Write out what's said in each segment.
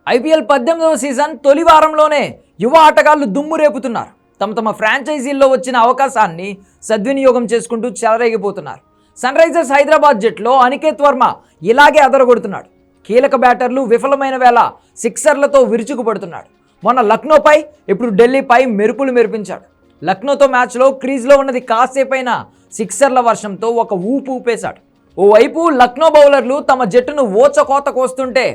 IPL 18వ season తొలి వారంలోనే యువ ఆటగాళ్లు దుమ్ము రేపుతున్నారు. తమ ఫ్రాంచైజీల్లో వచ్చిన అవకాశాన్ని సద్వినియోగం చేసుకుంటూ చెలరేగిపోతున్నారు. సన్ రైజర్స్ హైదరాబాద్ జట్టులో అనికేత్ వర్మ ఇలాగే అదరగొడుతున్నాడు. కీలక బ్యాటర్లు విఫలమైన వేళ సిక్సర్లతో విరుచుకుపడుతున్నాడు. మొన్న లక్నోపై, ఇప్పుడు ఢిల్లీపై మెరుపులు మెరిపించాడు. లక్నోతో మ్యాచ్లో క్రీజ్లో ఉన్నది కాసేపైన సిక్సర్ల వర్షంతో ఒక ఊపు ఊపేశాడు. ఓవైపు లక్నో బౌలర్లు తమ జట్టును ఓచకోత కోస్తుంటే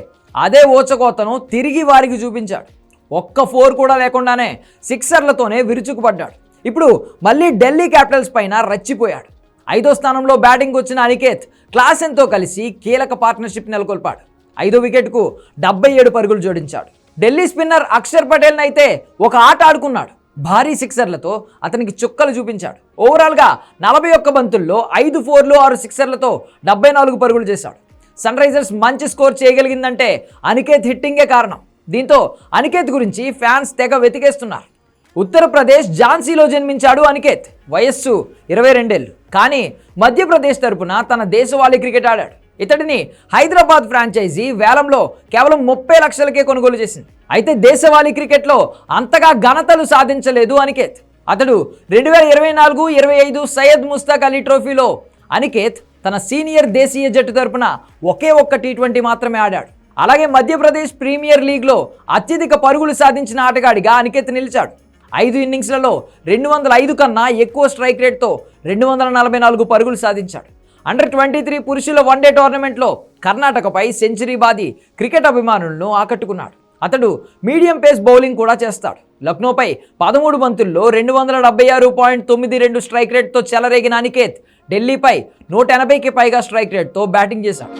అదే ఓచకోతను తిరిగి వారికి చూపించాడు. ఒక్క 4 కూడా లేకుండానే సిక్సర్లతోనే విరుచుకుపడ్డాడు. ఇప్పుడు మళ్ళీ ఢిల్లీ క్యాపిటల్స్ పైన రచ్చిపోయాడు. 5వ స్థానంలో బ్యాటింగ్ వచ్చిన అనికేత్ క్లాసెన్తో కలిసి కీలక పార్ట్నర్షిప్ నెలకొల్పాడు. 5వ వికెట్కు 77 పరుగులు జోడించాడు. ఢిల్లీ స్పిన్నర్ అక్షర్ పటేల్ని అయితే ఒక ఆట ఆడుకున్నాడు. భారీ సిక్సర్లతో అతనికి చుక్కలు చూపించాడు. ఓవరాల్గా 41 బంతుల్లో 5 4లు 6 సిక్సర్లతో 74 పరుగులు చేశాడు. సన్ రైజర్స్ మంచి స్కోర్ చేయగలిగిందంటే అనికేత్ హిట్టింగే కారణం. దీంతో అనికేత్ గురించి ఫ్యాన్స్ తెగ వెతికేస్తున్నారు. ఉత్తరప్రదేశ్ ఝాన్సీలో జన్మించాడు అనికేత్. వయస్సు 22 ఏళ్ళు. కానీ మధ్యప్రదేశ్ తరపున తన దేశవాళీ క్రికెట్ ఆడాడు. ఇతడిని హైదరాబాద్ ఫ్రాంచైజీ వేలంలో కేవలం 30 లక్షలకే కొనుగోలు చేసింది. అయితే దేశవాళీ క్రికెట్లో అంతగా ఘనతలు సాధించలేదు అనికేత్. అతడు 2024-25 సయ్యద్ ముస్తాక్ అలీ ట్రోఫీలో అనికేత్ తన సీనియర్ దేశీయ జట్టు తరపున ఒకే ఒక్క T20 మాత్రమే ఆడాడు. అలాగే మధ్యప్రదేశ్ ప్రీమియర్ లీగ్లో అత్యధిక పరుగులు సాధించిన ఆటగాడిగా అనికేత్ నిలిచాడు. 5 ఇన్నింగ్స్లలో 205 కన్నా ఎక్కువ స్ట్రైక్ రేట్తో 244 పరుగులు సాధించాడు. అండర్-23 పురుషుల వన్డే టోర్నమెంట్లో కర్ణాటకపై సెంచరీ బాది క్రికెట్ అభిమానులను ఆకట్టుకున్నాడు. అతడు మీడియం పేస్ బౌలింగ్ కూడా చేస్తాడు. లక్నోపై 13 బంతుల్లో 276.92 స్ట్రైక్ రేట్తో చెలరేగిన అనికేత్ ఢిల్లీపై 180కి పైగా స్ట్రైక్ రేట్తో బ్యాటింగ్ చేశాడు.